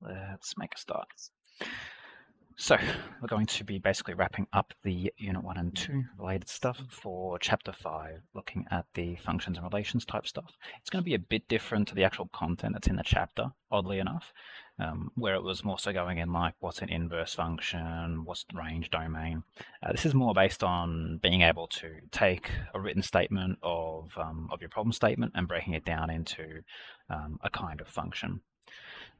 Let's make a start. So we're going to be basically wrapping up the Unit 1 and 2 related stuff for Chapter 5, looking at the functions and relations type stuff. It's going to be a bit different to the actual content that's in the chapter, oddly enough, where it was more so going in like what's an inverse function, what's range domain. This is more based on being able to take a written statement of your problem statement and breaking it down into a kind of function.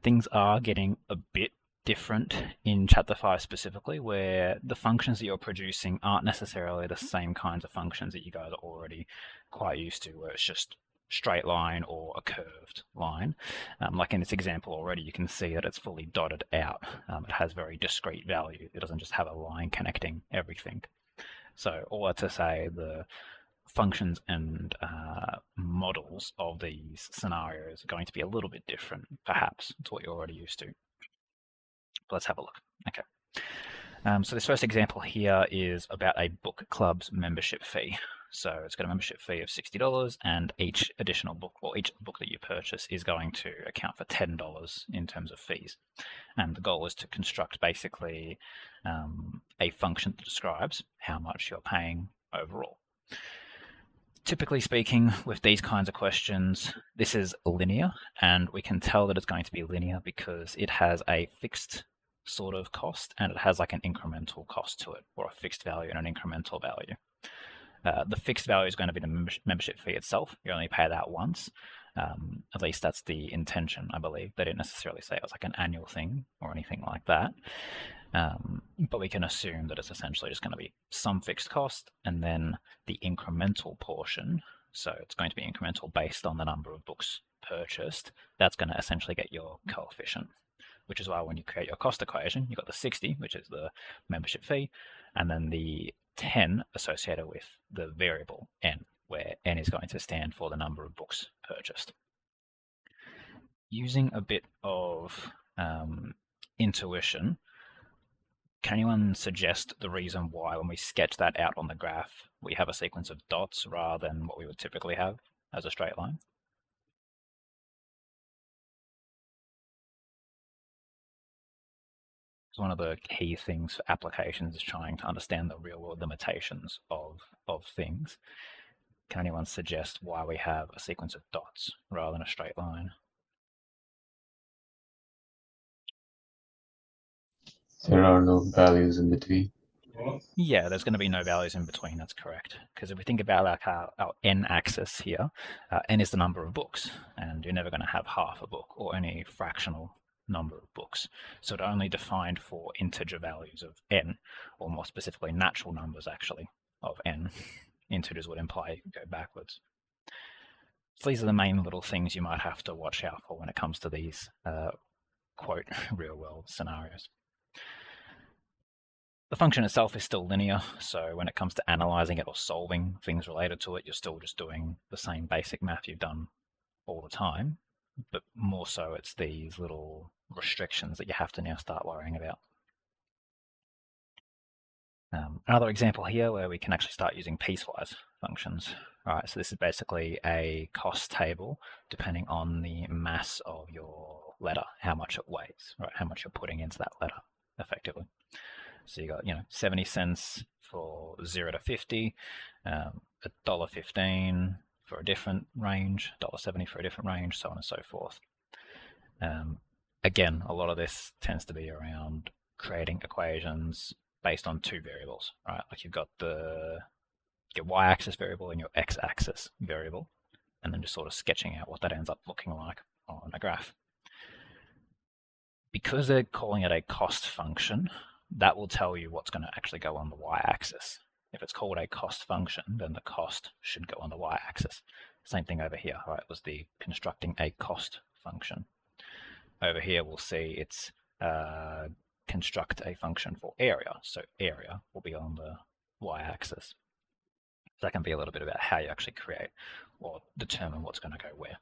Things are getting a bit different in Chapter 5 specifically, where the functions that you're producing aren't necessarily the same kinds of functions that you guys are already quite used to, where it's just straight line or a curved line. Like in this example already, you can see that it's fully dotted out. It has very discrete value. It doesn't just have a line connecting everything. So all that to say, the functions and models of these scenarios are going to be a little bit different, perhaps, to what you're already used to. Let's have a look. Okay. So this first example here is about a book club's membership fee. So it's got a membership fee of $60, and each additional book, or each book that you purchase, is going to account for $10 in terms of fees. And the goal is to construct basically a function that describes how much you're paying overall. Typically speaking, with these kinds of questions, this is linear, and we can tell that it's going to be linear because it has a fixed sort of cost and it has like an incremental cost to it, or a fixed value and an incremental value. The fixed value is going to be the membership fee itself. You only pay that once. At least that's the intention, I believe. They didn't necessarily say it was like an annual thing or anything like that. But we can assume that it's essentially just going to be some fixed cost and then the incremental portion. So it's going to be incremental based on the number of books purchased. That's going to essentially get your coefficient, which is why when you create your cost equation, you've got the 60, which is the membership fee, and then the 10 associated with the variable n, where n is going to stand for the number of books purchased. Using a bit of intuition, can anyone suggest the reason why when we sketch that out on the graph, we have a sequence of dots rather than what we would typically have as a straight line? So one of the key things for applications is trying to understand the real world limitations of things. Can anyone suggest why we have a sequence of dots rather than a straight line? There are no values in between. Yeah, there's going to be no values in between, that's correct. Because if we think about like our n axis here, n is the number of books, and you're never going to have half a book or any fractional number of books. So it's only defined for integer values of n, or more specifically natural numbers actually of n. Integers would imply you can go backwards. So these are the main little things you might have to watch out for when it comes to these quote real world scenarios. The function itself is still linear, so when it comes to analyzing it or solving things related to it, you're still just doing the same basic math you've done all the time, but more so it's these little restrictions that you have to now start worrying about. Another example here where we can actually start using piecewise functions. All right, so this is basically a cost table depending on the mass of your letter, how much it weighs, right? How much you're putting into that letter, effectively. So you got, 70 cents for 0 to 50, $1.15 for a different range, $1.70 for a different range, so on and so forth. Again, a lot of this tends to be around creating equations based on two variables, right? Like you've got your y-axis variable and your x-axis variable, and then just sort of sketching out what that ends up looking like on a graph. Because they're calling it a cost function, that will tell you what's going to actually go on the y-axis. If it's called a cost function, then the cost should go on the y-axis. Same thing over here, right? It was the constructing a cost function. Over here, we'll see it's construct a function for area. So area will be on the y-axis. So that can be a little bit about how you actually create or determine what's going to go where.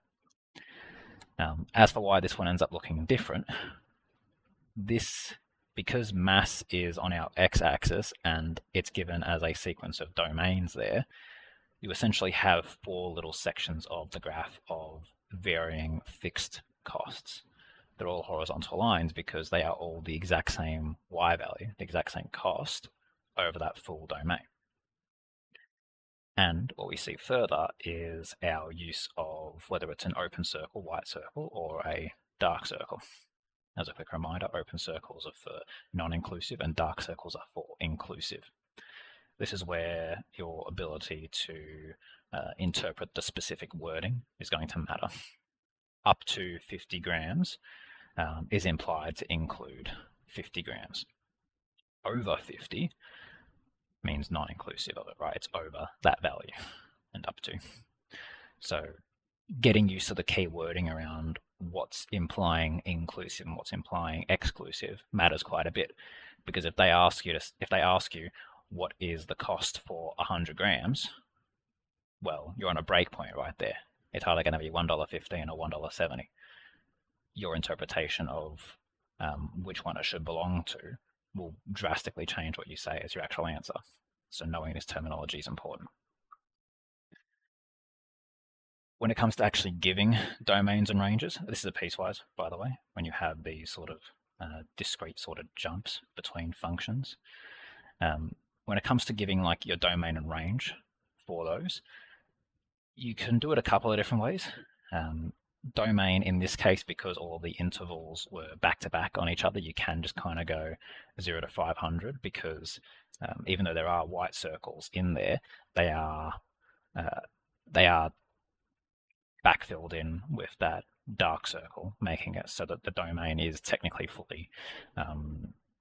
As for why this one ends up looking different, because mass is on our x-axis and it's given as a sequence of domains there, you essentially have 4 little sections of the graph of varying fixed costs. they're all horizontal lines because they are all the exact same y value, the exact same cost over that full domain. And what we see further is our use of whether it's an open circle, white circle, or a dark circle. As a quick reminder, open circles are for non-inclusive and dark circles are for inclusive. This is where your ability to interpret the specific wording is going to matter. Up to 50 grams is implied to include 50 grams. Over 50 means non-inclusive of it, right? It's over that value and up to. So getting used to the key wording around what's implying inclusive and what's implying exclusive matters quite a bit, because if they ask you what is the cost for 100 grams, well, you're on a break point right there. It's either going to be $1.15 or $1.70. Your interpretation of which one it should belong to will drastically change what you say as your actual answer. So knowing this terminology is important. When it comes to actually giving domains and ranges, this is a piecewise, by the way, when you have these sort of discrete sort of jumps between functions. When it comes to giving like your domain and range for those, you can do it a couple of different ways. Domain in this case, because all the intervals were back to back on each other, you can just kind of go 0 to 500 because even though there are white circles in there, they are backfilled in with that dark circle, making it so that the domain is technically fully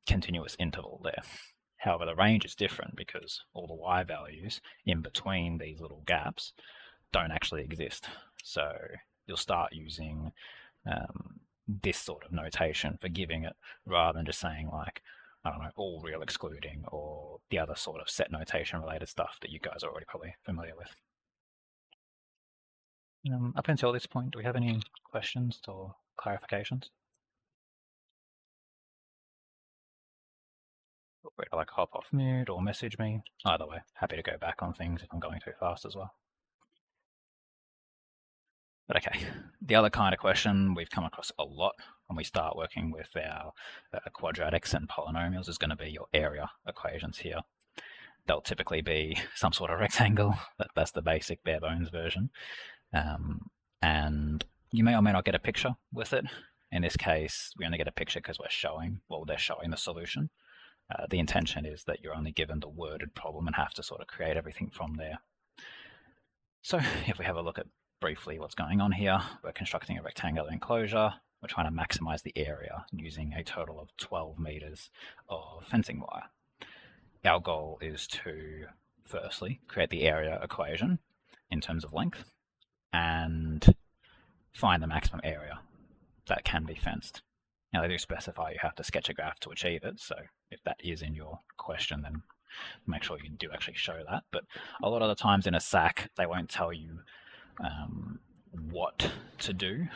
continuous interval there. However, the range is different because all the y values in between these little gaps don't actually exist. So you'll start using this sort of notation for giving it rather than just saying like, I don't know, all real excluding or the other sort of set notation related stuff that you guys are already probably familiar with. Up until this point, do we have any questions or clarifications? Feel free to like hop off mute or message me. Either way, happy to go back on things if I'm going too fast as well. But okay, the other kind of question we've come across a lot when we start working with our quadratics and polynomials is going to be your area equations here. They'll typically be some sort of rectangle. That's the basic bare bones version. And you may or may not get a picture with it. In this case, we only get a picture because they're showing the solution. The intention is that you're only given the worded problem and have to sort of create everything from there. So if we have a look at briefly what's going on here, we're constructing a rectangular enclosure. We're trying to maximize the area using a total of 12 meters of fencing wire. Our goal is to firstly create the area equation in terms of length and find the maximum area that can be fenced. Now they do specify you have to sketch a graph to achieve it, so if that is in your question, then make sure you do actually show that. But a lot of the times in a SAC, they won't tell you what to do,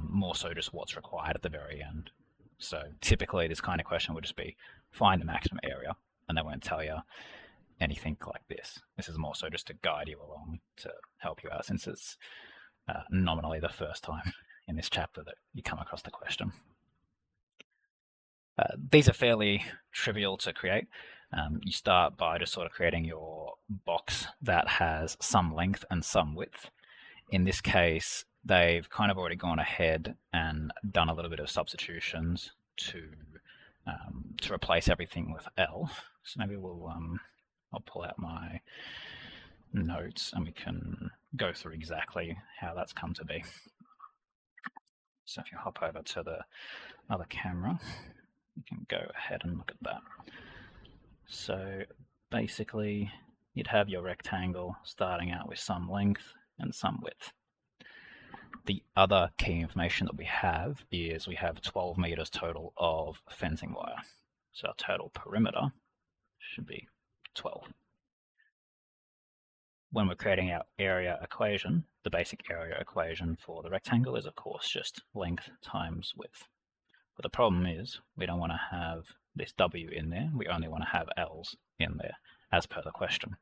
more so just what's required at the very end. So typically this kind of question would just be find the maximum area, and they won't tell you anything like this. This is more so just to guide you along to help you out, since it's nominally the first time in this chapter that you come across the question. These are fairly trivial to create. You start by just sort of creating your box that has some length and some width. In this case, they've kind of already gone ahead and done a little bit of substitutions to replace everything with L. So maybe I'll pull out my notes and we can go through exactly how that's come to be. So if you hop over to the other camera, you can go ahead and look at that. So basically, you'd have your rectangle starting out with some length and some width. The other key information that we have is we have 12 meters total of fencing wire. So our total perimeter should be 12. When we're creating our area equation, the basic area equation for the rectangle is of course just length times width. But the problem is we don't want to have this W in there, we only want to have L's in there as per the question.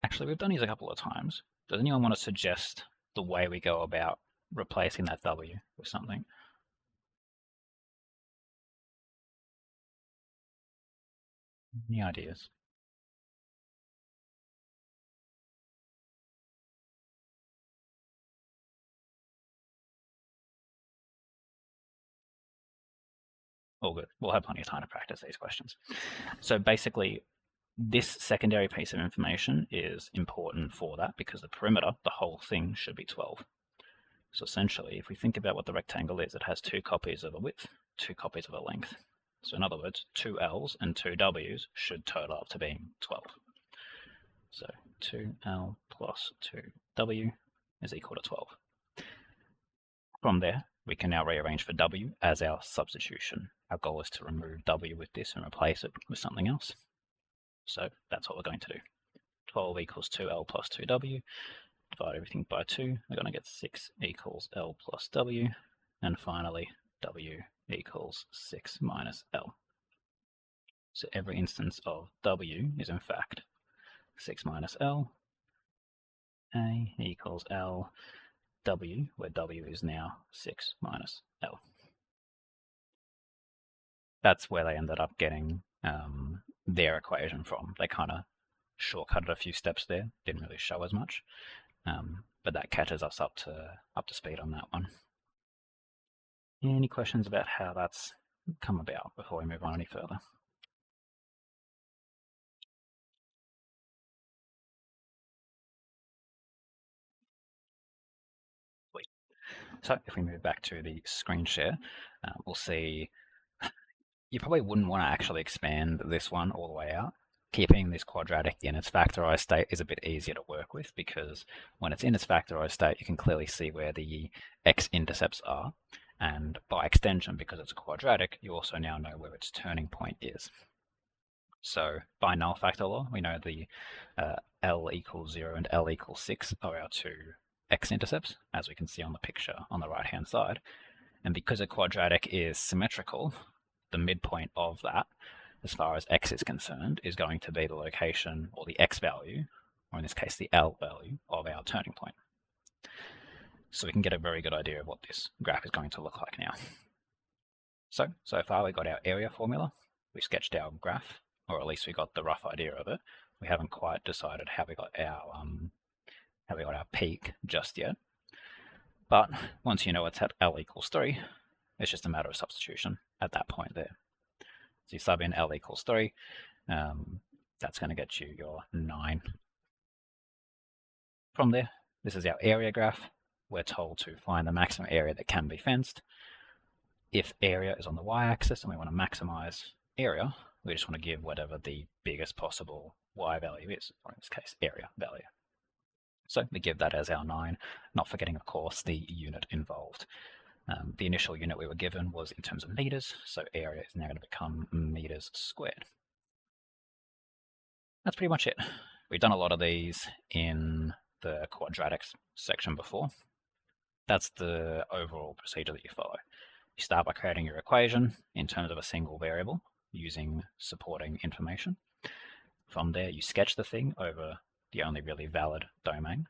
Actually, we've done these a couple of times. Does anyone want to suggest the way we go about replacing that W with something. Any ideas? All good. We'll have plenty of time to practice these questions. So basically, this secondary piece of information is important for that because the perimeter, the whole thing, should be 12. So essentially, if we think about what the rectangle is, it has 2 copies of a width, 2 copies of a length. So in other words, 2 L's and 2 W's should total up to being 12. So 2L plus 2W is equal to 12. From there, we can now rearrange for W as our substitution. Our goal is to remove W with this and replace it with something else. So that's what we're going to do. 12 equals 2L plus 2W. Divide everything by 2. We're going to get 6 equals L plus W. And finally, W equals 6 minus L. So every instance of W is in fact 6 minus L. A equals L. W, where W is now 6 minus L. That's where they ended up getting their equation from. They kind of shortcutted a few steps there, didn't really show as much, but that catches us up to speed on that one. Any questions about how that's come about before we move on any further? Sweet. So if we move back to the screen share, we'll see you probably wouldn't want to actually expand this one all the way out. Keeping this quadratic in its factorized state is a bit easier to work with because when it's in its factorized state, you can clearly see where the x-intercepts are. And by extension, because it's a quadratic, you also now know where its turning point is. So by null factor law, we know the L equals 0 and L equals 6 are our 2 x-intercepts, as we can see on the picture on the right-hand side. And because a quadratic is symmetrical, the midpoint of that, as far as x is concerned, is going to be the location or the x value, or in this case the L value, of our turning point. So we can get a very good idea of what this graph is going to look like now. So far we got our area formula, we sketched our graph, or at least we got the rough idea of it. We haven't quite decided how we got our peak just yet. But once you know it's at L equals 3, it's just a matter of substitution at that point there. So you sub in L equals 3, that's going to get you your 9. From there, this is our area graph. We're told to find the maximum area that can be fenced. If area is on the y-axis and we want to maximize area, we just want to give whatever the biggest possible y value is, or in this case, area value. So we give that as our 9, not forgetting, of course, the unit involved. The initial unit we were given was in terms of meters, so area is now going to become meters squared. That's pretty much it. We've done a lot of these in the quadratics section before. That's the overall procedure that you follow. You start by creating your equation in terms of a single variable using supporting information. From there, you sketch the thing over the only really valid domain.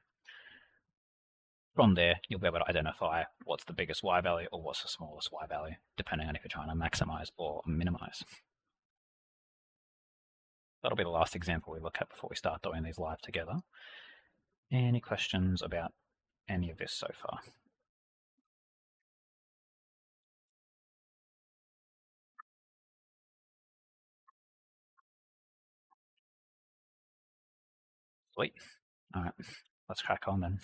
From there, you'll be able to identify what's the biggest y value or what's the smallest y value, depending on if you're trying to maximize or minimize. That'll be the last example we look at before we start doing these live together. Any questions about any of this so far? Sweet. All right, let's crack on then.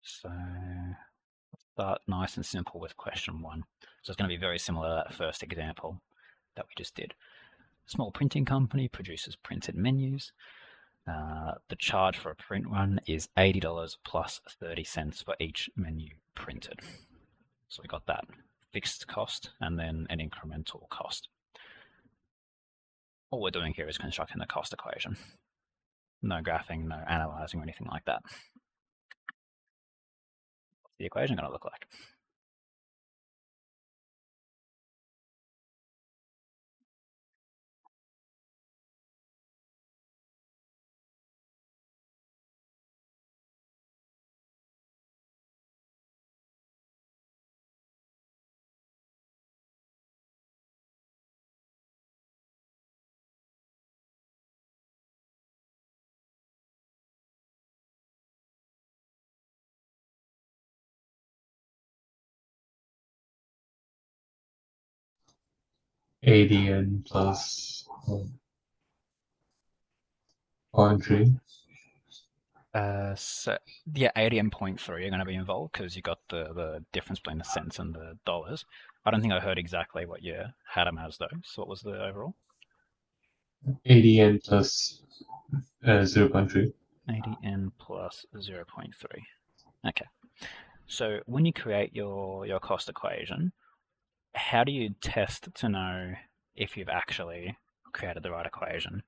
So let's start nice and simple with question 1. So it's going to be very similar to that first example that we just did. Small printing company produces printed menus. The charge for a print run is $80 plus 30 cents for each menu printed. So we got that fixed cost and then an incremental cost. All we're doing here is constructing the cost equation. No graphing, no analyzing or anything like that. What's the equation going to look like? ADN plus 0.3. So yeah, 80 and 0.3 are going to be involved because you got the difference between the cents and the dollars. I don't think I heard exactly what you had them as though. So what was the overall? ADN plus 0.3. 80n plus 0.3. Okay. So when you create your cost equation, how do you test to know if you've actually created the right equation?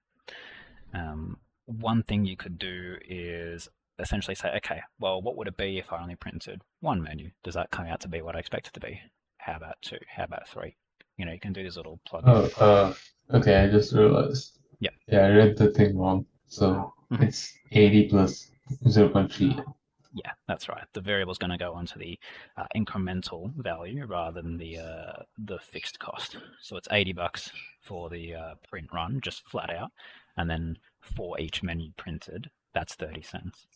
One thing you could do is essentially say, okay, well, what would it be if I only printed one menu? Does that come out to be what I expect it to be? How about two? How about three? You know, you can do these little plug in, Oh, plug out. okay, I just realized. Yep. Yeah, I read the thing wrong. So Mhm. it's 80 plus 0.3. Yeah, that's right. The variable is going to go onto the incremental value rather than the fixed cost. So it's $80 for the print run, just flat out, and then for each menu printed, that's 30 cents.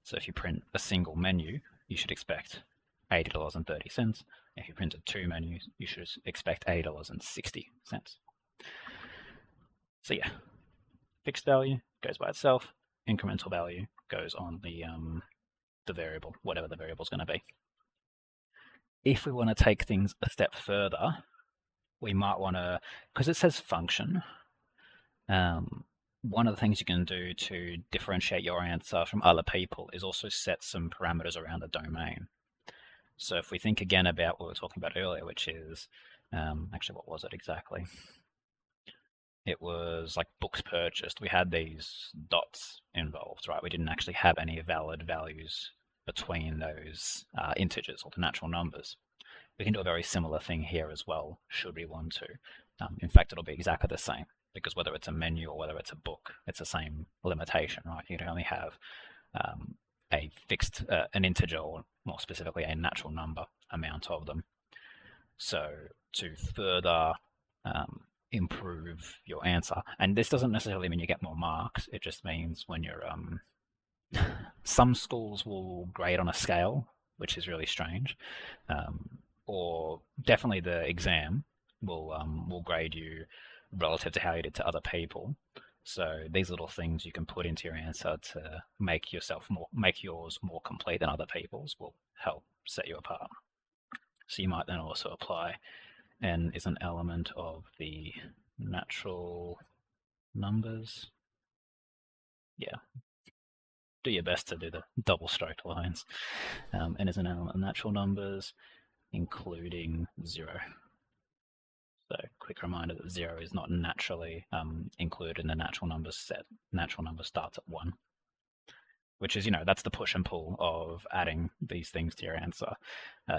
So if you print a single menu, you should expect $80.30. If you printed two menus, you should expect $80.60. So yeah, fixed value goes by itself. Incremental value goes on the variable, whatever the variable is going to be. If we want to take things a step further, we might want to, because it says function, one of the things you can do to differentiate your answer from other people is also set some parameters around the domain. So if we think again about what we were talking about earlier, which is, actually, what was it exactly? It was like books purchased. We had these dots involved, right? We didn't actually have any valid values between those integers or the natural numbers. We can do a very similar thing here as well, should we want to. In fact, it'll be exactly the same, because whether it's a menu or whether it's a book, it's the same limitation, right? You can only have a fixed, an integer, or more specifically, a natural number amount of them. So to further improve your answer, and this doesn't necessarily mean you get more marks, it just means when you're, some schools will grade on a scale, which is really strange, or definitely the exam will grade you relative to how you did to other people. So these little things you can put into your answer to make yours more complete than other people's will help set you apart. So you might then also apply n is an element of the natural numbers. Yeah, do your best to do the double stroked lines. N is an element of natural numbers, including 0. So quick reminder that 0 is not naturally included in the natural numbers set. Natural number starts at 1, which is, that's the push and pull of adding these things to your answer.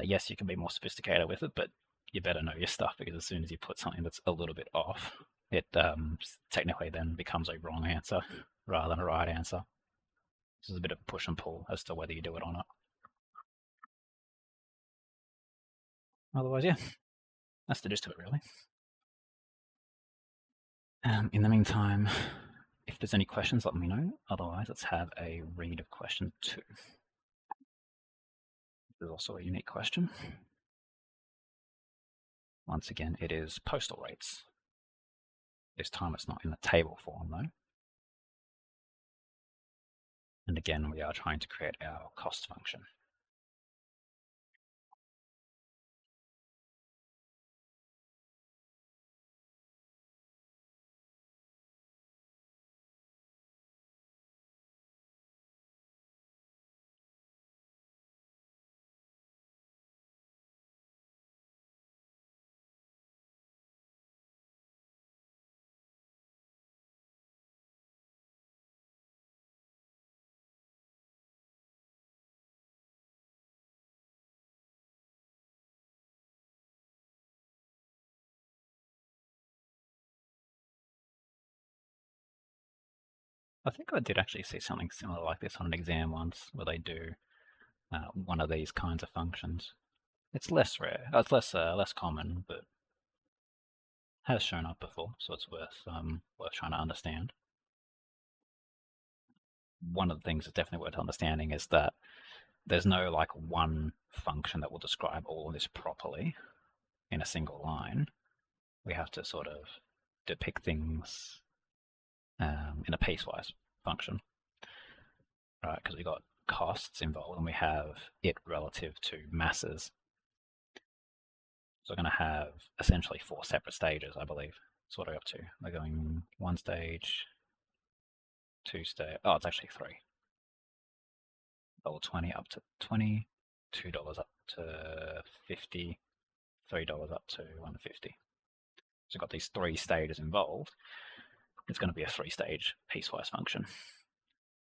Yes, you can be more sophisticated with it, but you better know your stuff, because as soon as you put something that's a little bit off, it technically then becomes a wrong answer rather than a right answer. This is a bit of a push and pull as to whether you do it or not. Otherwise, yeah, that's the gist of it, really. In the meantime, if there's any questions, let me know. Otherwise, let's have a read of question 2. There's also a unique question. Once again, it is postal rates. This time it's not in the table form, though. And again, we are trying to create our cost function. I think I did actually see something similar like this on an exam once, where they do one of these kinds of functions. It's less rare. It's less common, but has shown up before, so it's worth trying to understand. One of the things that's definitely worth understanding is that there's no like one function that will describe all of this properly in a single line. we have to sort of depict things in a piecewise function, right? Because we got costs involved and we have it relative to masses. So we're going to have essentially 4 separate stages, I believe. That's what we're up to. We're going 1 stage, 2 stage. Oh, it's actually 3. $1.20 up to 20, $2 up to 50, $3 up to 150. So we've got these 3 stages involved. It's going to be a 3-stage piecewise function.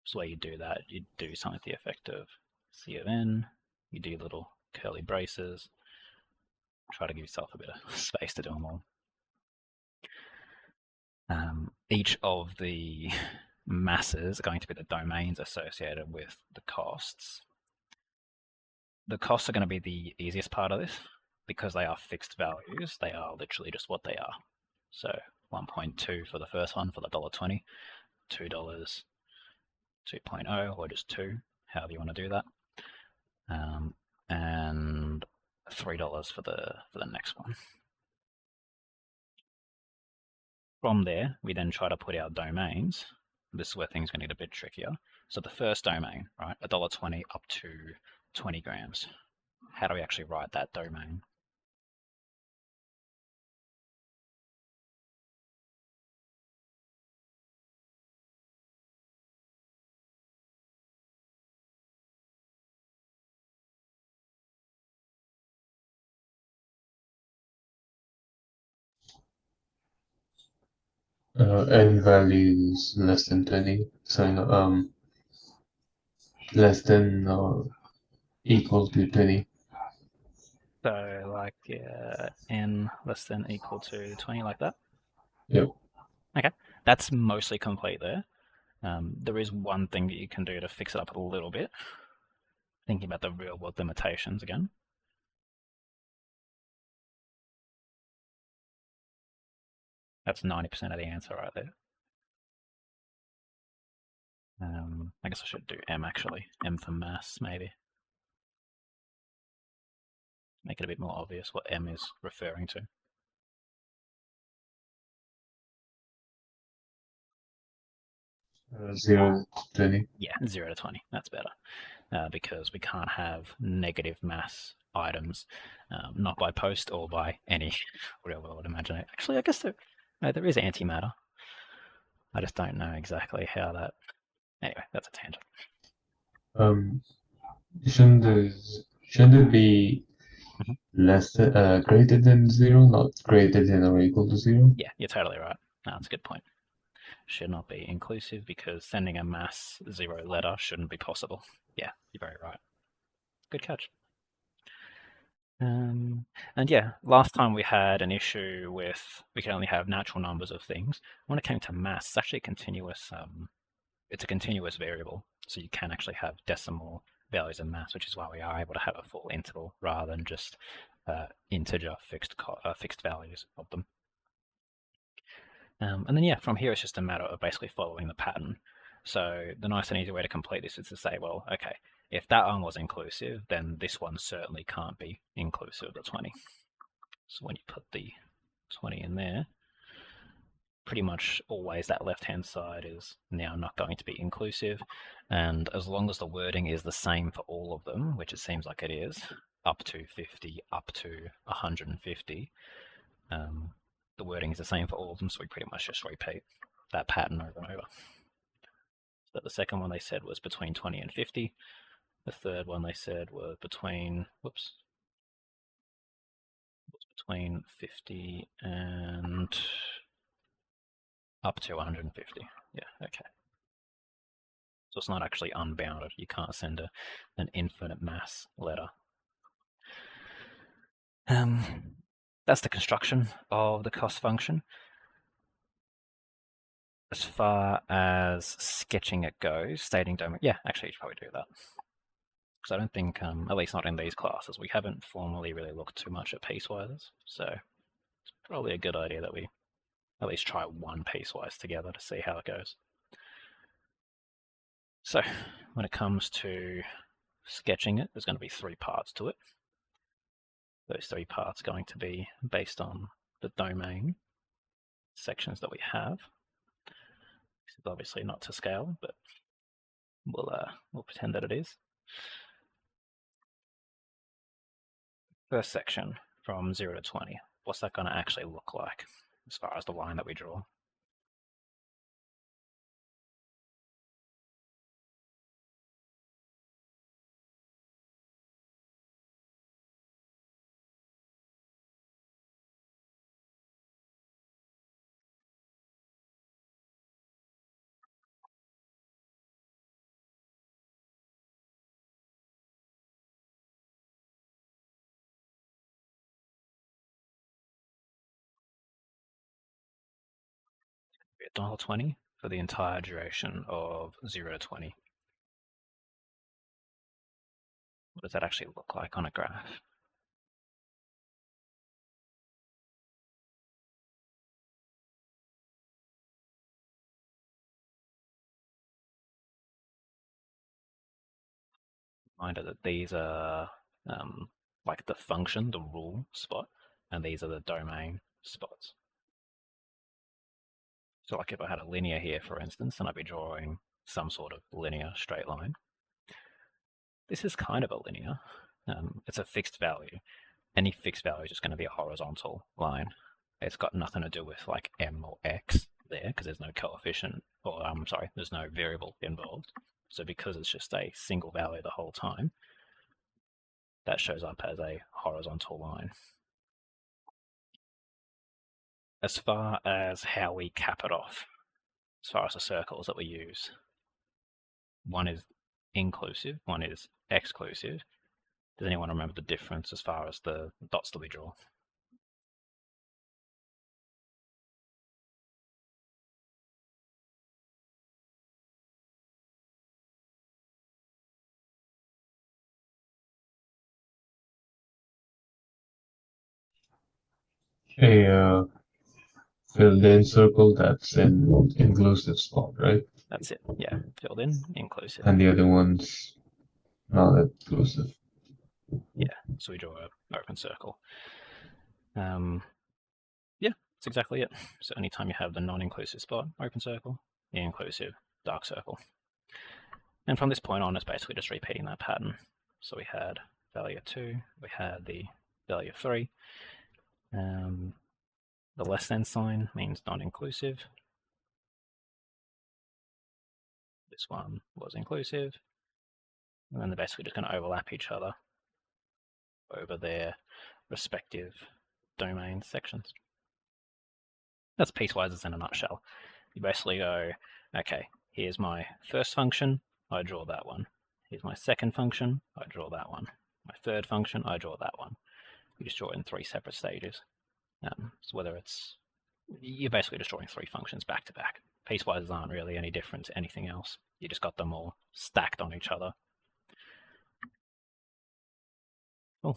So where you do that, you do something to the effect of C of n, you do little curly braces, try to give yourself a bit of space to do them all. Each of the masses are going to be the domains associated with the costs. The costs are going to be the easiest part of this because they are fixed values. They are literally just what they are. So 1.2 for the first one for the $1.20, $2, 2.0 or just 2, however you want to do that, and $3 for the next one. From there, we then try to put our domains. This is where things are going to get a bit trickier. So the first domain, right, $1.20 up to 20 grams. How do we actually write that domain? N values less than 20. So less than or equal to 20. So like n less than equal to 20, like that? Yep. Okay, that's mostly complete there. There is one thing that you can do to fix it up a little bit. Thinking about the real world limitations again. That's 90% of the answer right there. I guess I should do M actually. M for mass, maybe. Make it a bit more obvious what M is referring to. Zero to 20. Yeah, 0 to 20. That's better. Because we can't have negative mass items, not by post or by any real world imagination. Actually, I guess there is antimatter. I just don't know exactly how that. Anyway, that's a tangent. Shouldn't it be Mhm. less than greater than 0, not greater than or equal to 0? Yeah, you're totally right. No, that's a good point. Should not be inclusive because sending a mass 0 letter shouldn't be possible. Yeah, you're very right. Good catch. And yeah, last time we had an issue with we can only have natural numbers of things. When it came to mass, it's actually a continuous. It's a continuous variable, so you can actually have decimal values of mass, which is why we are able to have a full interval rather than just integer fixed values of them. And then yeah, from here it's just a matter of basically following the pattern. So the nice and easy way to complete this is to say, well, okay, if that one was inclusive, then this one certainly can't be inclusive of the 20. So when you put the 20 in there, pretty much always that left-hand side is now not going to be inclusive. And as long as the wording is the same for all of them, which it seems like it is, up to 50, up to 150, the wording is the same for all of them, so we pretty much just repeat that pattern over and over. So the second one they said was between 20 and 50. The third one they said was between, between 50 and up to 150. Yeah, okay. So it's not actually unbounded. You can't send an infinite mass letter. That's the construction of the cost function. As far as sketching it goes, stating domain, yeah, actually you should probably do that. Because I don't think, at least not in these classes, we haven't formally really looked too much at piecewise. So it's probably a good idea that we at least try one piecewise together to see how it goes. So when it comes to sketching it, there's going to be 3 parts to it. Those 3 parts are going to be based on the domain sections that we have. This is obviously not to scale, but we'll pretend that it is. First section from 0 to 20. What's that going to actually look like as far as the line that we draw? $1.20 for the entire duration of 0 to 20. What does that actually look like on a graph? Reminder that these are like the function, the rule spot, and these are the domain spots. So like if I had a linear here, for instance, then I'd be drawing some sort of linear straight line. This is kind of a linear. It's a fixed value. Any fixed value is just going to be a horizontal line. It's got nothing to do with like m or x there because there's no coefficient, or sorry, there's no variable involved. So because it's just a single value the whole time, that shows up as a horizontal line. As far as how we cap it off, as far as the circles that we use, one is inclusive, one is exclusive. Does anyone remember the difference as far as the dots that we draw? A filled in circle that's an inclusive spot, right? That's it. Yeah, filled in, inclusive. And the other one's not inclusive. Yeah, so we draw an open circle. Yeah, that's exactly it. So anytime you have the non-inclusive spot, open circle, the inclusive, dark circle. And from this point on, it's basically just repeating that pattern. So we had value 2, we had the value 3. The less than sign means non-inclusive. This one was inclusive. And then they're basically just going to overlap each other over their respective domain sections. That's piecewise in a nutshell. You basically go, okay, here's my first function, I draw that one. Here's my second function, I draw that one. My third function, I draw that one. You just draw it in 3 separate stages. So whether it's, you're basically just drawing 3 functions back to back. Piecewise aren't really any different to anything else. You just got them all stacked on each other. Oh,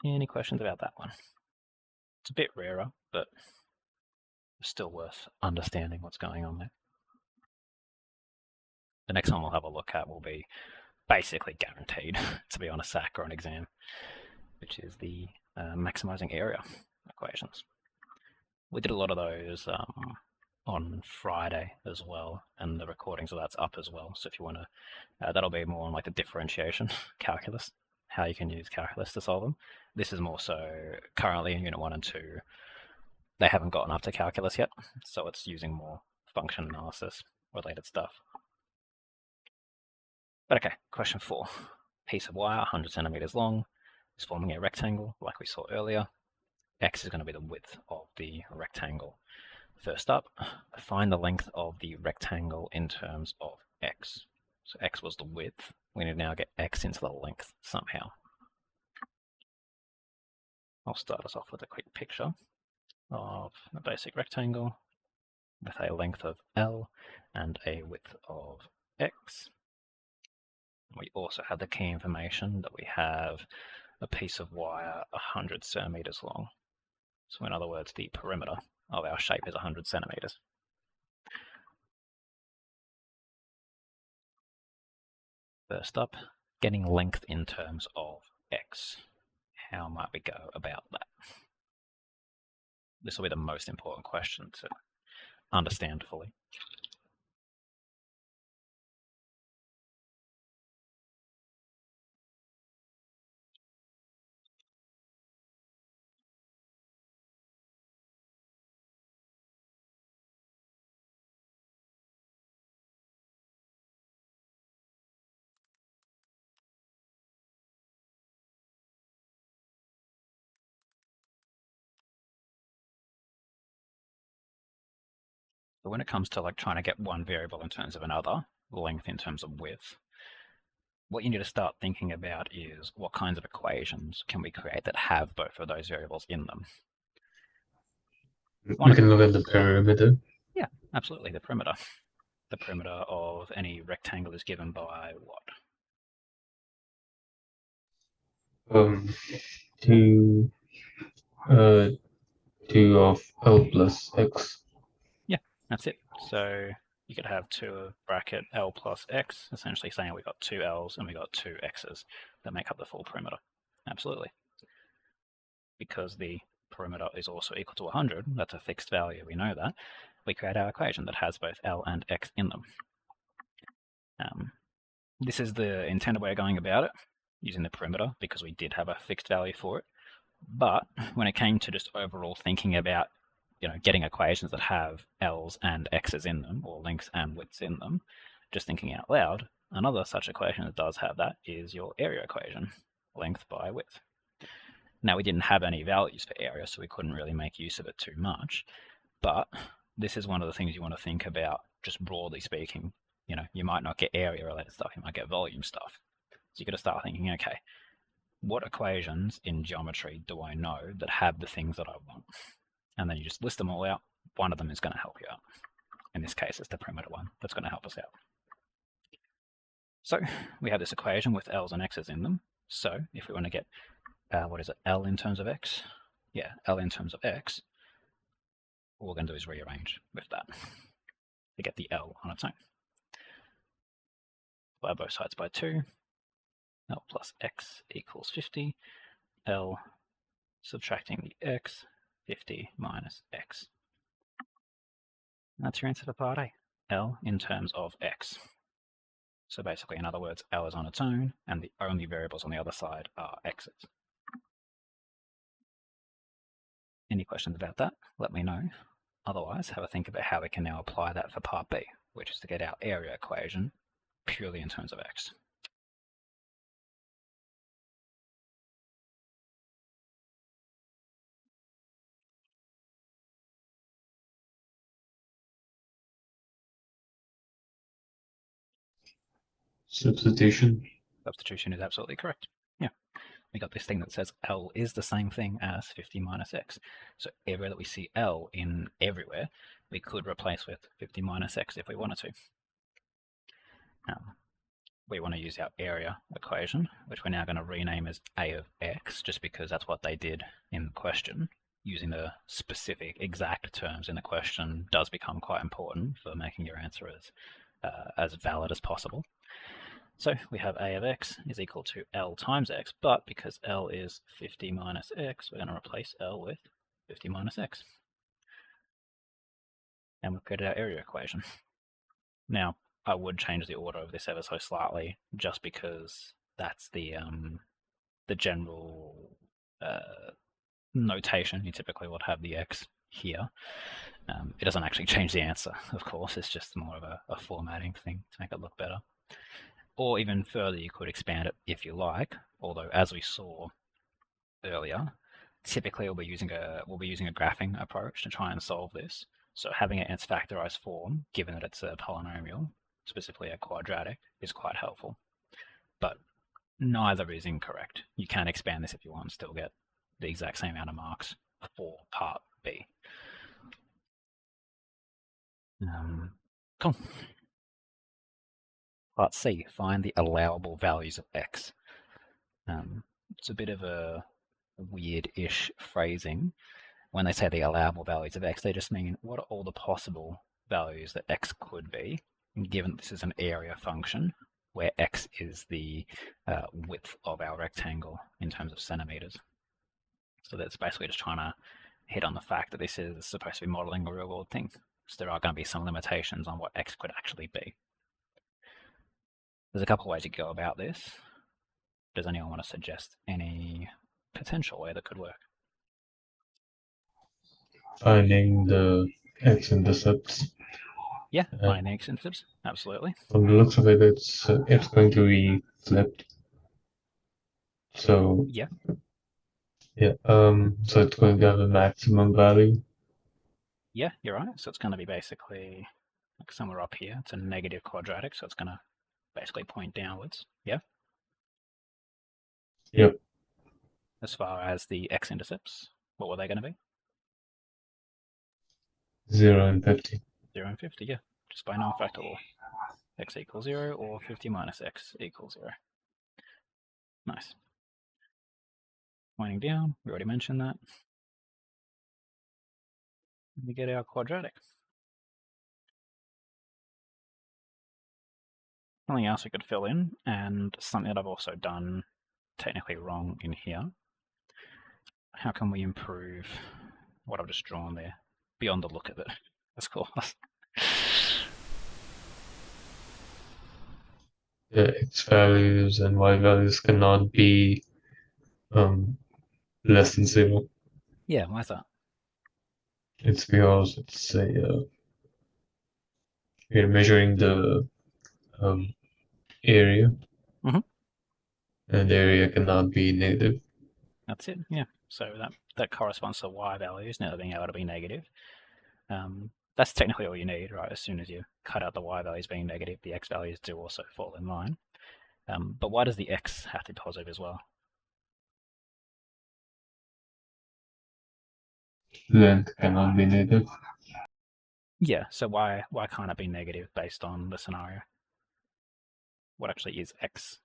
any questions about that one? It's a bit rarer, but still worth understanding what's going on there. The next one we'll have a look at will be basically guaranteed to be on a SAC or an exam, which is the maximizing area equations. We did a lot of those on Friday as well, and the recordings of that's up as well. So if you want to, that'll be more on like the differentiation calculus, how you can use calculus to solve them. This is more so currently in Unit 1 and 2. They haven't gotten up to calculus yet, so it's using more function analysis related stuff. But okay, question 4. Piece of wire, 100 centimeters long, is forming a rectangle like we saw earlier. X is going to be the width of the rectangle. First up, find the length of the rectangle in terms of X. So X was the width. We need to now get X into the length somehow. I'll start us off with a quick picture of a basic rectangle with a length of L and a width of X. We also have the key information that we have a piece of wire 100 centimeters long. So in other words, the perimeter of our shape is 100 centimeters. First up, getting length in terms of X. How might we go about that? This will be the most important question to understand fully. But when it comes to like trying to get one variable in terms of another, length in terms of width, what you need to start thinking about is what kinds of equations can we create that have both of those variables in them. We can look at the perimeter. Yeah, absolutely, the perimeter. The perimeter of any rectangle is given by what? 2 2 of L plus X. Yeah, that's it. So you could have 2 bracket L plus X, essentially saying we got 2 L's and we got 2 X's that make up the full perimeter. Absolutely. Because the perimeter is also equal to 100, that's a fixed value, we know that, we create our equation that has both L and X in them. This is the intended way of going about it, using the perimeter, because we did have a fixed value for it. But when it came to just overall thinking about getting equations that have L's and X's in them, or lengths and widths in them, just thinking out loud, another such equation that does have that is your area equation, length by width. Now, we didn't have any values for area, so we couldn't really make use of it too much, but this is one of the things you want to think about, just broadly speaking. You might not get area related stuff, you might get volume stuff. So you got to start thinking, okay, what equations in geometry do I know that have the things that I want? And then you just list them all out. One of them is going to help you out. In this case, it's the perimeter one that's going to help us out. So we have this equation with L's and X's in them. So if we want to get, what is it, L in terms of X? Yeah, L in terms of X. All we're going to do is rearrange with that to get the L on its own. Divide both sides by 2. L plus X equals 50. L subtracting the X, 50 minus X. That's your answer for part A, L in terms of X. So basically, in other words, L is on its own, and the only variables on the other side are X's. Any questions about that? Let me know. Otherwise, have a think about how we can now apply that for part B, which is to get our area equation purely in terms of X. Substitution. Substitution is absolutely correct. Yeah. We got this thing that says L is the same thing as 50 minus X. So everywhere that we see L in everywhere, we could replace with 50 minus X if we wanted to. We want to use our area equation, which we're now going to rename as A of X, just because that's what they did in the question. Using the specific exact terms in the question does become quite important for making your answer as valid as possible. So we have A of X is equal to L times X, but because L is 50 minus X, we're going to replace L with 50 minus X. And we've created our area equation. Now, I would change the order of this ever so slightly, just because that's the general notation. You typically would have the X here. It doesn't actually change the answer, of course. It's just more of a formatting thing to make it look better. Or even further, you could expand it if you like. Although, as we saw earlier, typically we'll be using a graphing approach to try and solve this. So having it in its factorized form, given that it's a polynomial, specifically a quadratic, is quite helpful. But neither is incorrect. You can expand this if you want and still get the exact same amount of marks for part B. Cool. Part C, find the allowable values of X. It's a bit of a weird-ish phrasing. When they say the allowable values of X, they just mean what are all the possible values that X could be, given that this is an area function, where X is the width of our rectangle in terms of centimeters. So that's basically just trying to hit on the fact that this is supposed to be modeling a real world thing. So there are going to be some limitations on what x could actually be. There's a couple of ways you go about this. Does anyone want to suggest any potential way that could work? Finding the x-intercepts. Yeah, finding the x-intercepts, absolutely. From the looks of it, it's going to be flipped. So yeah, so it's going to have a maximum value. Yeah, you're right. So it's going to be basically like somewhere up here. It's a negative quadratic, so it's going to basically point downwards. Yeah. Yep. As far as the x-intercepts, what were they going to be? 0 and 50. 0 and 50, yeah. Just by non-factor law. X equals 0 or 50 minus x equals 0. Nice. Pointing down, we already mentioned that. And we get our quadratic. Something else we could fill in, and something that I've also done technically wrong in here. How can we improve what I've just drawn there beyond the look of it? That's cool. The x values and y values cannot be less than 0. Yeah, why is that? It's because it's we're measuring the area, and the area cannot be negative. That's it, yeah. So that corresponds to y values never being able to be negative. That's technically all you need, right? As soon as you cut out the y values being negative, the x values do also fall in line. But why does the x have to be positive as well? Length cannot be negative. Yeah, so why can't it be negative based on the scenario? What actually is x?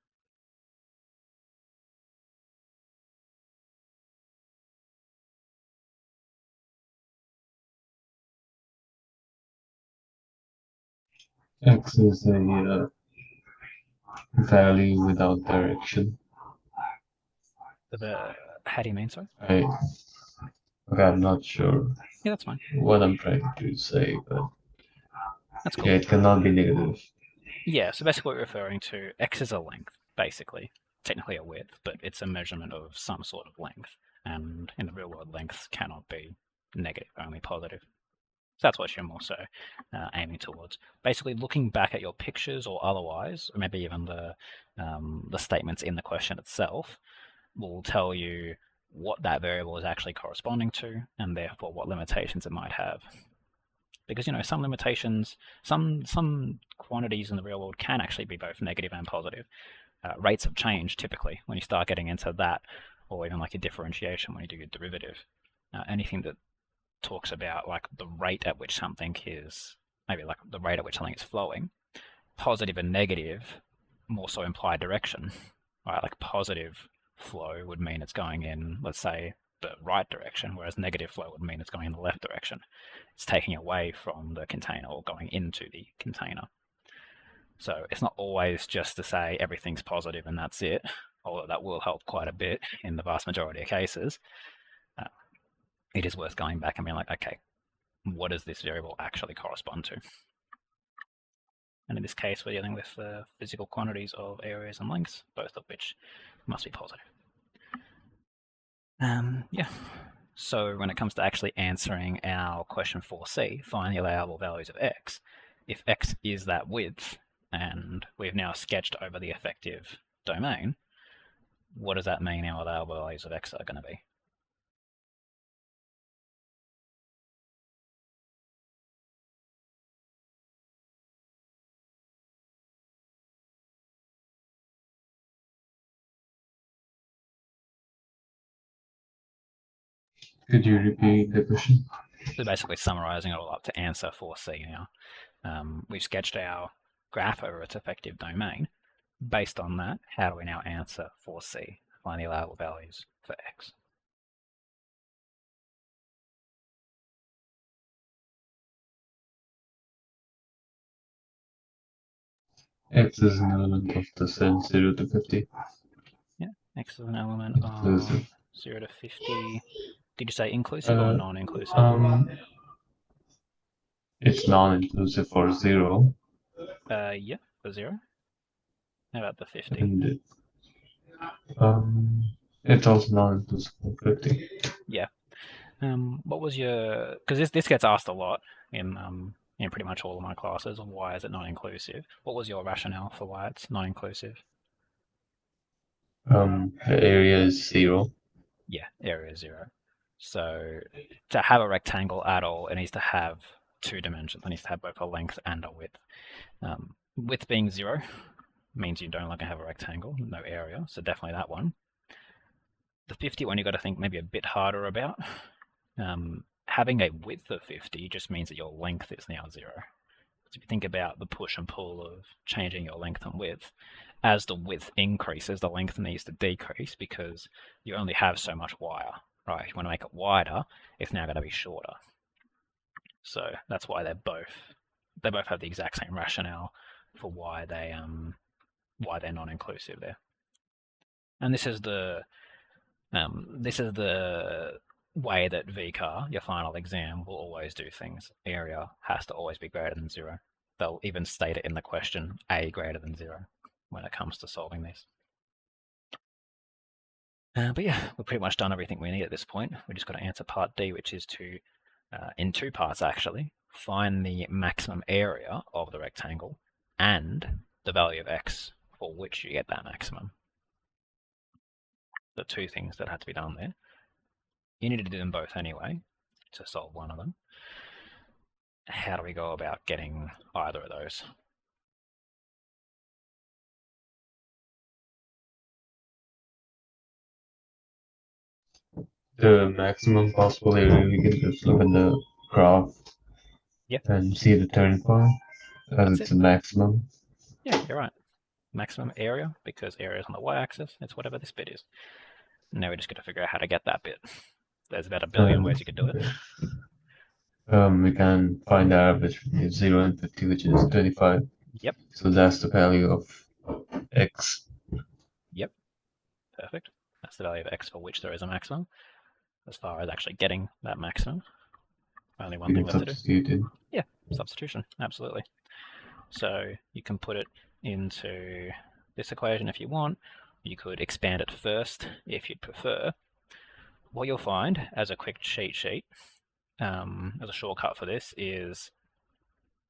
X is a value without direction. How do you mean so? Okay, I'm not sure Yeah, that's fine. what I'm trying to say, but That's cool. yeah, it cannot be negative. Yeah, so basically what we're referring to, x is a length, basically. Technically a width, but it's a measurement of some sort of length. And in the real world, lengths cannot be negative, only positive. So that's what you're more so aiming towards. Basically, looking back at your pictures or otherwise, or maybe even the statements in the question itself, will tell you what that variable is actually corresponding to, and therefore what limitations it might have. Because some limitations, some quantities in the real world can actually be both negative and positive. Rates of change typically when you start getting into that, or even like a differentiation when you do your derivative. Anything that talks about like the rate at which something is, maybe like the rate at which something is flowing, positive and negative more so imply direction, right? Like positive flow would mean it's going in, let's say, the right direction, whereas negative flow would mean it's going in the left direction. It's taking away from the container or going into the container. So it's not always just to say everything's positive and that's it, although that will help quite a bit in the vast majority of cases. It is worth going back and being like, okay, what does this variable actually correspond to? And in this case, we're dealing with the physical quantities of areas and lengths, both of which must be positive. Yeah. So when it comes to actually answering our question 4c, find the allowable values of x, if x is that width, and we've now sketched over the effective domain, what does that mean our allowable values of x are going to be? Could you repeat the question? So basically summarizing it all up to answer 4c now. We've sketched our graph over its effective domain. Based on that, how do we now answer 4c, find the allowable values for x? X is an element of the set 0 to 50. Yeah, x is an element of 0 to 50 Did you say inclusive or non-inclusive? It's non-inclusive for 0, Yeah, for 0. How about the 50? and it's also non-inclusive for 50. Yeah. What was your? Because this gets asked a lot in pretty much all of my classes. Why is it non-inclusive? What was your rationale for why it's non-inclusive? The area is 0. Yeah, area 0. So to have a rectangle at all, it needs to have 2 dimensions. It needs to have both a length and a width. Width being 0 means you don't longer have a rectangle, no area. So definitely that one. The 50 one you got to think maybe a bit harder about. Having a width of 50 just means that your length is now 0. So if you think about the push and pull of changing your length and width, as the width increases, the length needs to decrease because you only have so much wire, right? If you want to make it wider, it's now going to be shorter. So that's why they both have the exact same rationale for why they're non-inclusive there. And this is the way that VCAR, your final exam, will always do things. Area has to always be greater than 0. They'll even state it in the question, A greater than 0, when it comes to solving this. But yeah, we've pretty much done everything we need at this point. We just got to answer part D, which is to, in 2 parts actually, find the maximum area of the rectangle and the value of x for which you get that maximum. The 2 things that had to be done there. You need to do them both anyway to solve one of them. How do we go about getting either of those? The maximum possible area, we can just look at the graph and see the turning point as it's a maximum. Yeah, you're right. Maximum area, because area is on the y-axis, it's whatever this bit is. Now we just got to figure out how to get that bit. There's about a billion ways you could do it. We can find the average between 0 and 50, which is 25. Yep. So that's the value of x. Yep. Perfect. That's the value of x for which there is a maximum. As far as actually getting that maximum, only one thing left to do. Yeah, substitution. Absolutely. So you can put it into this equation if you want. You could expand it first if you'd prefer. What you'll find as a quick cheat sheet, as a shortcut for this, is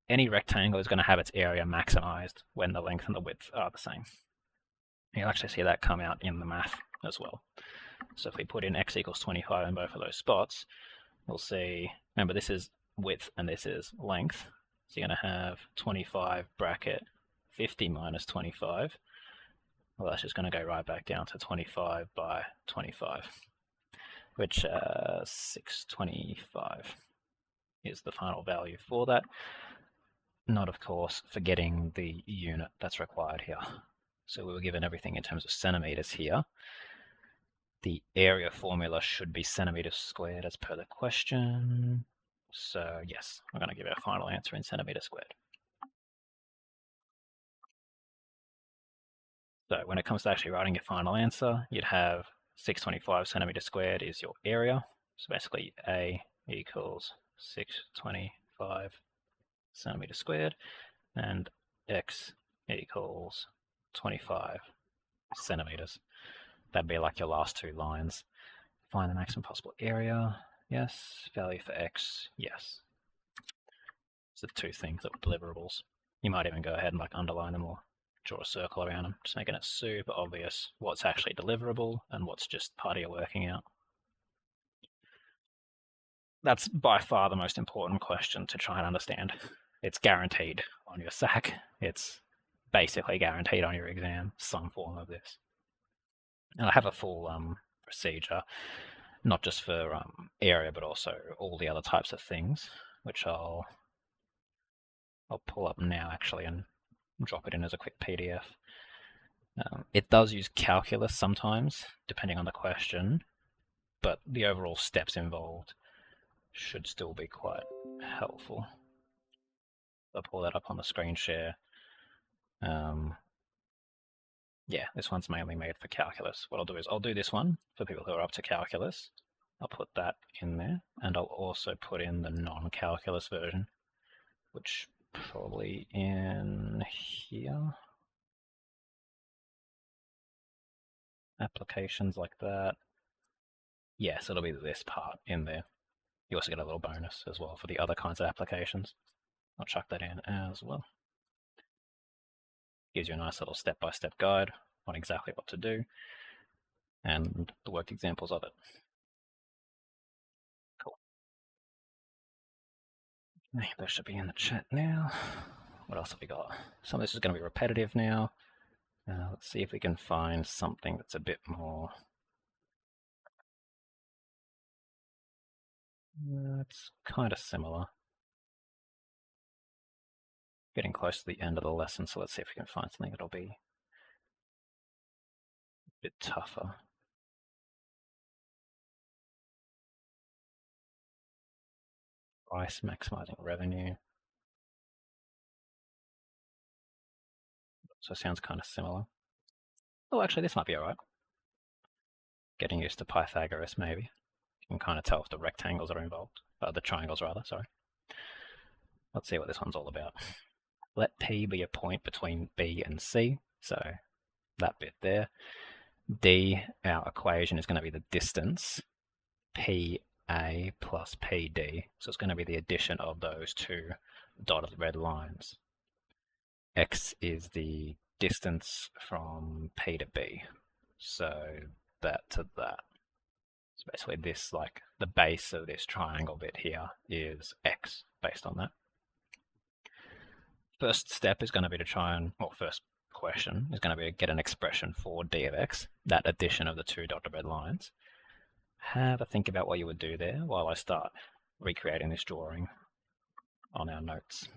any rectangle is going to have its area maximized when the length and the width are the same. You'll actually see that come out in the math as well. So if we put in x equals 25 in both of those spots, we'll see, remember this is width and this is length. So you're going to have 25 bracket 50 minus 25. Well, that's just going to go right back down to 25 by 25, which 625 is the final value for that. Not, of course, forgetting the unit that's required here. So we were given everything in terms of centimeters here. The area formula should be centimeters squared as per the question. So yes, we're going to give our final answer in centimeters squared. So when it comes to actually writing your final answer, you'd have 625 centimeters squared is your area. So basically A equals 625 centimeters squared, and x equals 25 centimeters. That'd be like your last 2 lines. Find the maximum possible area, yes. Value for x, yes. So the 2 things that were deliverables. You might even go ahead and like underline them or draw a circle around them, just making it super obvious what's actually deliverable and what's just part of your working out. That's by far the most important question to try and understand. It's guaranteed on your SAC. It's basically guaranteed on your exam, some form of this. And I have a full procedure, not just for area, but also all the other types of things, which I'll pull up now actually and drop it in as a quick PDF. It does use calculus sometimes, depending on the question, but the overall steps involved should still be quite helpful. I'll pull that up on the screen share. Yeah, this one's mainly made for calculus. What I'll do is I'll do this one for people who are up to calculus, I'll put that in there, and I'll also put in the non-calculus version, which probably in here. Applications like that. Yes, it'll be this part in there. You also get a little bonus as well for the other kinds of applications. I'll chuck that in as well. Gives you a nice little step-by-step guide on exactly what to do and the worked examples of it. Cool. That should be in the chat now. What else have we got? Some of this is going to be repetitive now. Let's see if we can find something that's a bit more... It's kind of similar. Getting close to the end of the lesson, so let's see if we can find something that'll be a bit tougher. Price maximizing revenue. So it sounds kind of similar. Oh, actually, this might be alright. Getting used to Pythagoras, maybe. You can kind of tell if the rectangles are involved. The triangles, rather, sorry. Let's see what this one's all about. Let P be a point between B and C. So that bit there. D, our equation is going to be the distance, PA plus PD. So it's going to be the addition of those two dotted red lines. X is the distance from P to B. So that to that. So basically this, like the base of this triangle bit here is X based on that. First step is going to be to try and, well, first question is going to be to get an expression for d of x, that addition of the two dotted red lines. Have a think about what you would do there while I start recreating this drawing on our notes.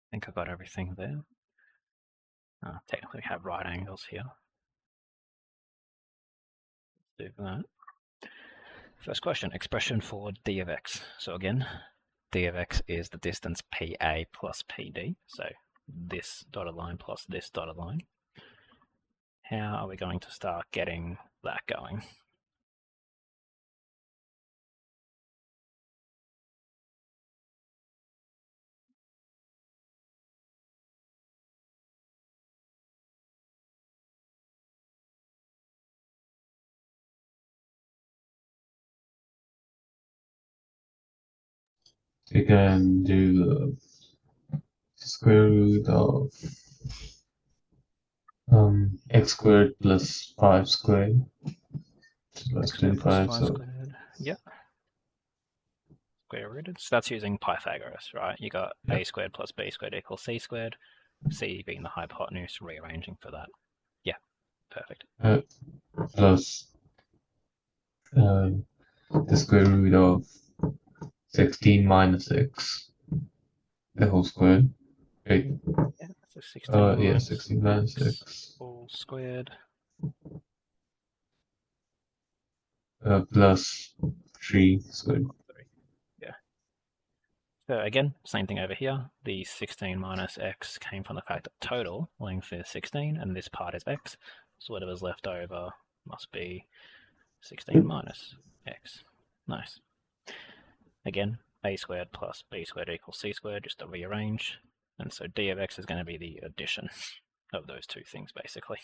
I think I've got everything there. Technically we have right angles here. Let's do that. First question, expression for d of x. So again, d of x is the distance PA plus PD. So this dotted line plus this dotted line. How are we going to start getting that going? You can do the square root of x squared plus 5 squared. Plus X squared 25, plus 5 squared. Yep. Square rooted. So that's using Pythagoras, right? You got a squared plus b squared equals c squared. C being the hypotenuse, rearranging for that. Yeah, perfect. Plus the square root of 16 minus x, the whole squared. Right? Yeah, so 16 minus 16 minus x. All squared. Plus 3 squared. Yeah. So again, same thing over here. The 16 minus x came from the fact that total length is 16 and this part is x. So whatever's left over must be 16 minus x. Nice. again, a squared plus b squared equals c squared, just to rearrange. And so d of x is going to be the addition of those two things, basically.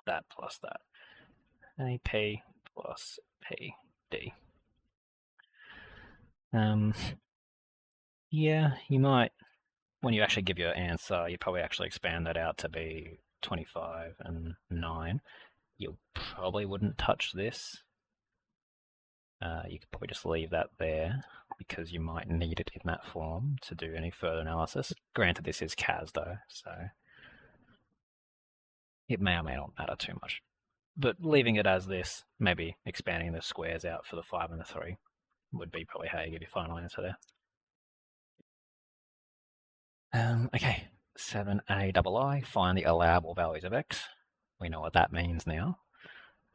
That plus that. AP plus PD. Yeah, you might, when you actually give your answer, you probably actually expand that out to be 25 and 9. You probably wouldn't touch this. You could probably just leave that there because you might need it in that form to do any further analysis. Granted, this is CAS though, so it may or may not matter too much. But leaving it as this, maybe expanding the squares out for the 5 and the 3 would be probably how you get your final answer there. Okay, 7A find the allowable values of x. We know what that means now.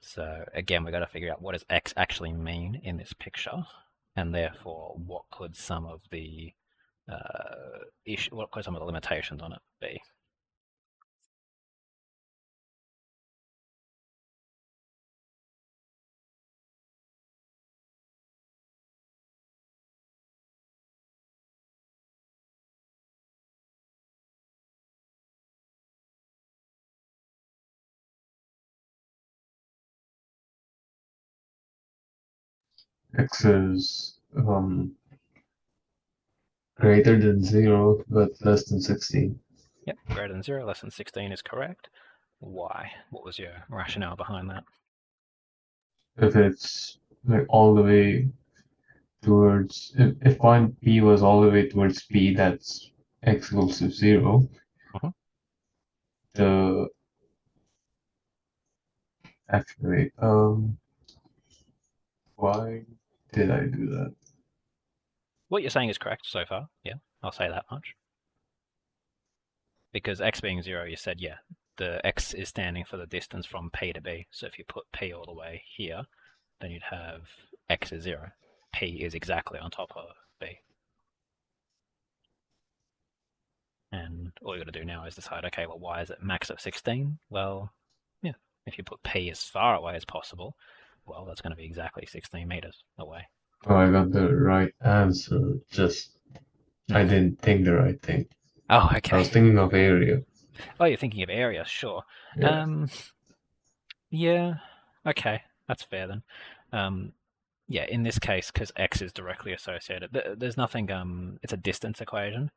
So again, we've got to figure out what does x actually mean in this picture, and therefore what could some of the what could some of the limitations on it be? X is greater than 0 but less than 16. Yep, greater than 0, less than 16 is correct. Why? What was your rationale behind that? If it's like all the way towards, if point P was all the way towards P, that's x equals to 0. The actually, why did I do that? What you're saying is correct so far. Yeah, I'll say that much. Because x being 0, you said, yeah, the x is standing for the distance from P to B. So if you put P all the way here, then you'd have x is 0. P is exactly on top of B. And all you got to do now is decide, okay, well, why is it max of 16? Well, yeah, if you put P as far away as possible, well, that's going to be exactly 16 meters away. Oh, I got the right answer, just I didn't think the right thing. Oh, okay. I was thinking of area. Oh, you're thinking of area, sure. Yeah. Yeah, okay, that's fair then. Yeah, in this case, because x is directly associated, there's nothing, it's a distance equation.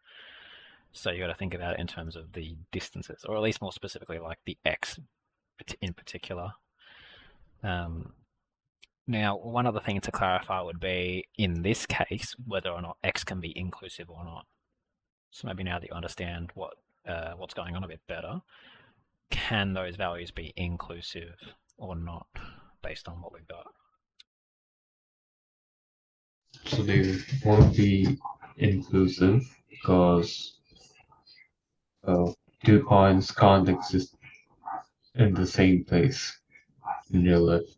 So you got to think about it in terms of the distances, or at least more specifically, like the x in particular. Now, one other thing to clarify would be, in this case, whether or not x can be inclusive or not. So maybe now that you understand what's going on a bit better, can those values be inclusive or not, based on what we've got? So they won't be inclusive because 2 points can't exist in the same place in real life.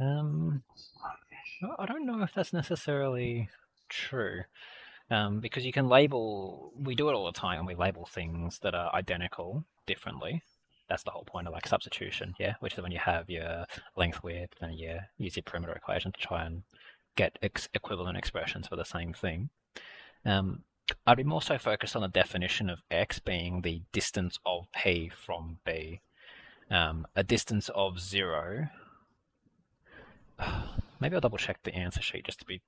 I don't know if that's necessarily true. Because you can label, we do it all the time, and we label things that are identical differently. That's the whole point of like substitution, yeah, which is when you have your length width and you use your perimeter equation to try and get equivalent expressions for the same thing. I'd be more so focused on the definition of x being the distance of P from B. A distance of 0. Maybe I'll double check the answer sheet just to be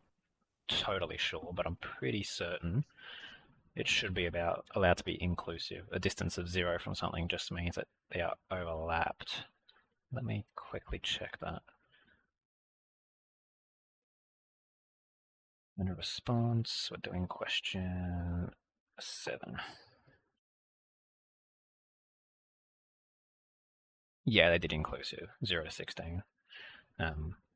totally sure, but I'm pretty certain it should be allowed to be inclusive. A distance of 0 from something just means that they are overlapped. Let me quickly check that. And a response, we're doing question 7. Yeah, they did inclusive, 0 to 16.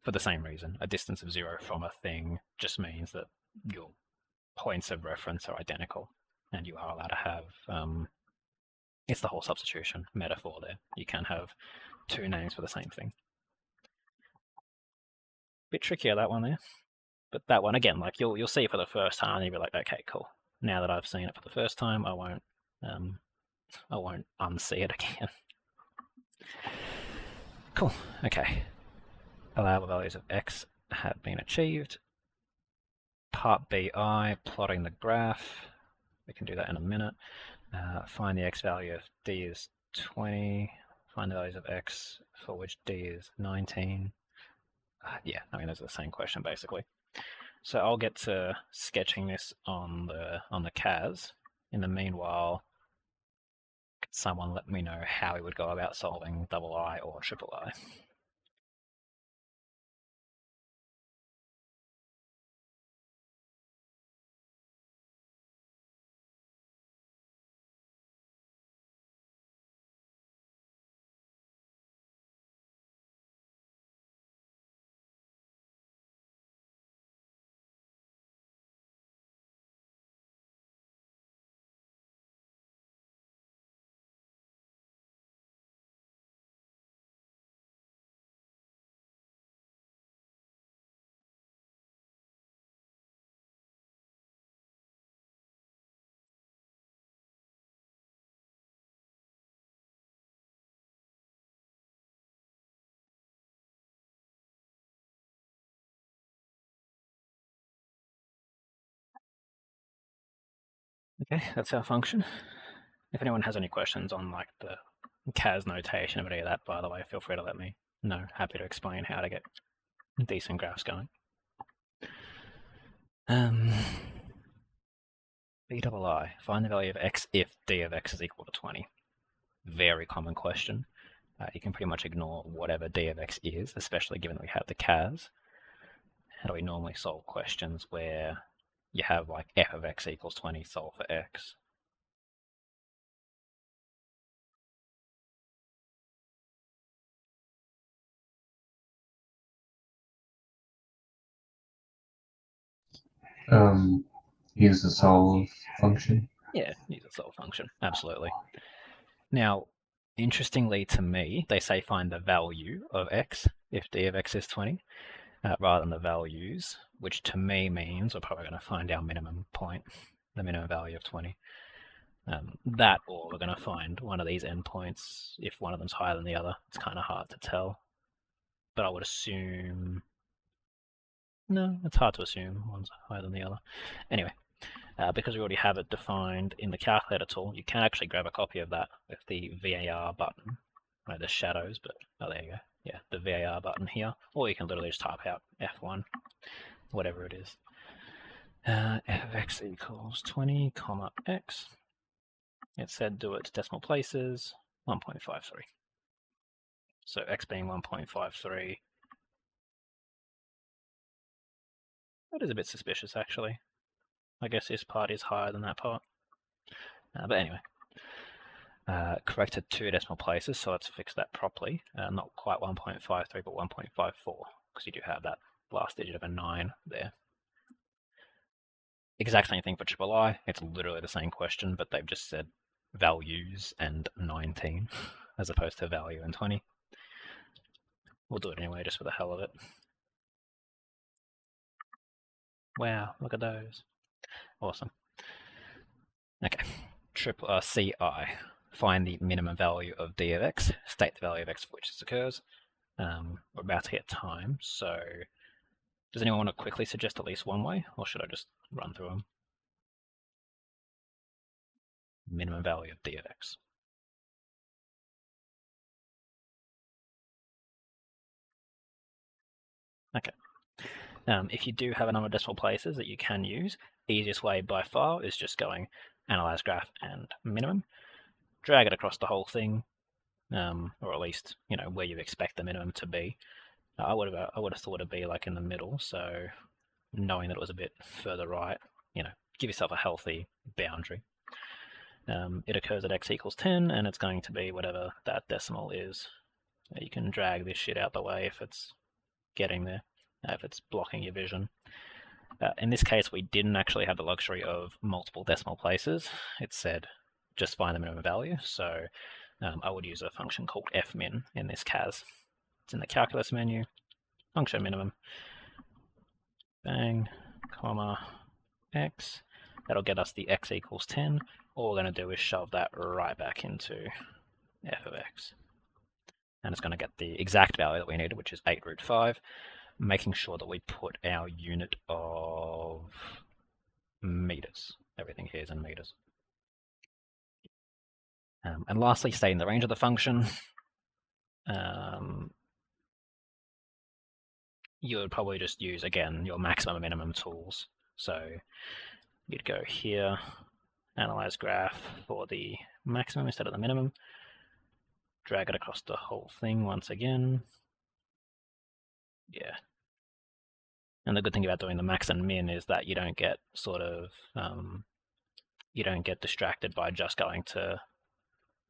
For the same reason. A distance of 0 from a thing just means that your points of reference are identical, and you are allowed to have, it's the whole substitution metaphor there. You can have two names for the same thing. Bit trickier, that one there. But that one, again, like you'll see it for the first time and you'll be like, okay, cool. Now that I've seen it for the first time, I won't unsee it again. Cool, okay. Allowable values of x have been achieved. part BI, plotting the graph. We can do that in a minute. Find the x value of d is 20. Find the values of x for which d is 19. Yeah, I mean, those are the same question basically. So I'll get to sketching this on the CAS. In the meanwhile, could someone let me know how we would go about solving double I or triple I? Okay, that's our function. If anyone has any questions on like the CAS notation of any of that, by the way, feel free to let me know. Happy to explain how to get decent graphs going. B double I, find the value of x if d of x is equal to 20. Very common question. You can pretty much ignore whatever d of x is, especially given that we have the CAS. How do we normally solve questions where you have like f of x equals 20, solve for x? Use the solve function. Yeah, use a solve function, absolutely. Now, interestingly to me, they say find the value of x if d of x is 20, rather than the values, which to me means we're probably going to find our minimum point, the minimum value of 20. That, or we're going to find one of these endpoints if one of them's higher than the other. It's kind of hard to tell, but I would assume... No, it's hard to assume one's higher than the other. Anyway, because we already have it defined in the calculator tool, you can actually grab a copy of that with the VAR button. I know there's shadows, but oh, there you go. Yeah, the VAR button here, or you can literally just type out F1, whatever it is. F of x equals 20, comma x. It said do it to decimal places, 1.53. So x being 1.53, that is a bit suspicious actually. I guess this part is higher than that part. But anyway, corrected 2 decimal places, so let's fix that properly. Not quite 1.53, but 1.54, because you do have that last digit of a 9 there. Exact same thing for triple I. It's literally the same question, but they've just said values and 19 as opposed to value and 20. We'll do it anyway, just for the hell of it. Wow, look at those. Awesome. Okay, CI. Find the minimum value of d of x, state the value of x for which this occurs. We're about to hit time, so does anyone want to quickly suggest at least one way, or should I just run through them? Minimum value of d of x. Okay. If you do have a number of decimal places that you can use, easiest way by far is just going analyze graph and minimum, drag it across the whole thing, or at least where you expect the minimum to be. I would have thought it'd be like in the middle, so knowing that it was a bit further right, give yourself a healthy boundary. It occurs at x equals 10, and it's going to be whatever that decimal is. You can drag this shit out the way if it's getting there, if it's blocking your vision. In this case, we didn't actually have the luxury of multiple decimal places. It said just find the minimum value, so I would use a function called fmin in this CAS. It's in the calculus menu, function minimum, bang, comma, x. That'll get us the x equals 10. All we're going to do is shove that right back into f of x. And it's going to get the exact value that we needed, which is 8 root 5. making sure that we put our unit of meters. Everything here is in meters. And lastly, stay in the range of the function. You would probably just use, again, your maximum and minimum tools. So you'd go here, analyze graph for the maximum instead of the minimum, drag it across the whole thing once again. Yeah. And the good thing about doing the max and min is that you don't get sort of, you don't get distracted by just going to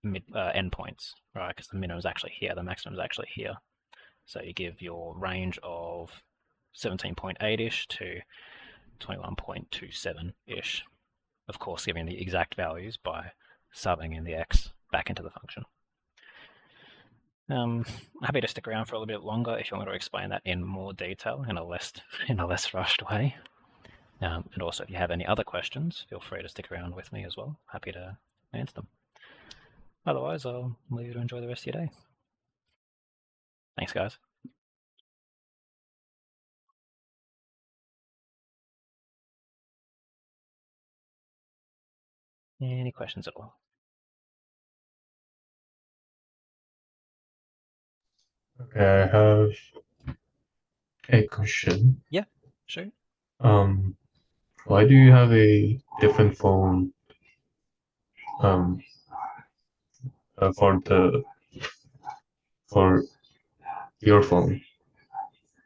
endpoints, right? Because the minimum is actually here, the maximum is actually here. So you give your range of 17.8-ish to 21.27-ish. Of course, giving the exact values by subbing in the x back into the function. Happy to stick around for a little bit longer if you want me to explain that in more detail in a less rushed way. And also, if you have any other questions, feel free to stick around with me as well. Happy to answer them. Otherwise, I'll leave you to enjoy the rest of your day. Thanks, guys. Any questions at all? Okay, I have a question. Yeah, sure. Why do you have a different phone for your phone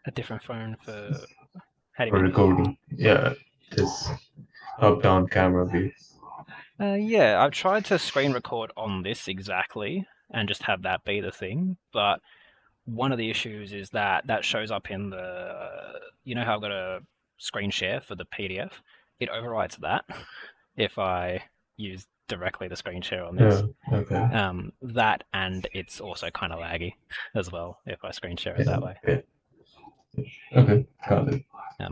A different phone for, how do you for mean? recording? Yeah, this up-down camera view. Yeah, I've tried to screen record on this exactly and just have that be the thing, but one of the issues is that that shows up in the, you know how I've got a screen share for the PDF? It overwrites that if I use directly the screen share on this. Yeah, okay. That, and it's also kind of laggy as well if I screen share it Yeah, that way. yeah. Okay, got it.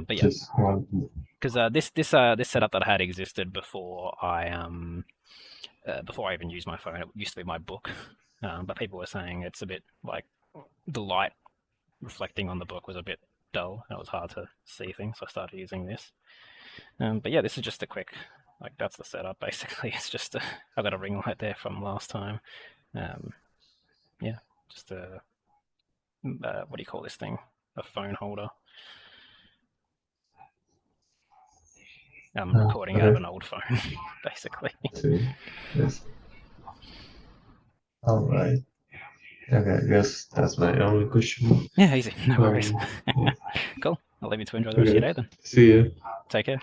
But yeah, Just one. because this setup that I had existed before I even used my phone. It used to be my book, but people were saying it's a bit like the light reflecting on the book was a bit dull and it was hard to see things, so I started using this. But yeah, this is just a quick, like, that's the setup basically. It's just I've got a ring light there from last time. Yeah, just a what do you call this thing? A phone holder. I'm recording out of Okay. an old phone, basically. See, yes. All right. Okay, I guess that's my only question. Yeah, easy, no worries. Yeah. Cool. I'll leave you to enjoy the rest of your day then. See you. Take care.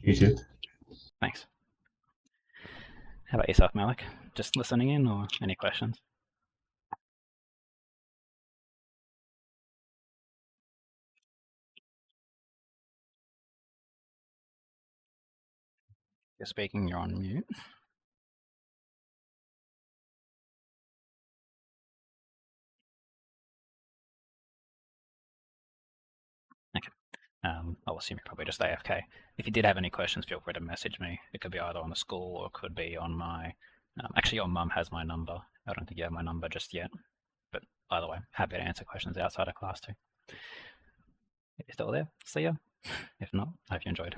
You too. Thanks. How about yourself, Malik? Just listening in, or any questions? You're speaking, you're on mute. Okay. I'll assume you're probably just AFK. If you did have any questions, feel free to message me. It could be either on the school or it could be on my. Actually, your mum has my number. I don't think you have my number just yet. But either way, happy to answer questions outside of class too. If you're still there, see ya. If not, I hope you enjoyed.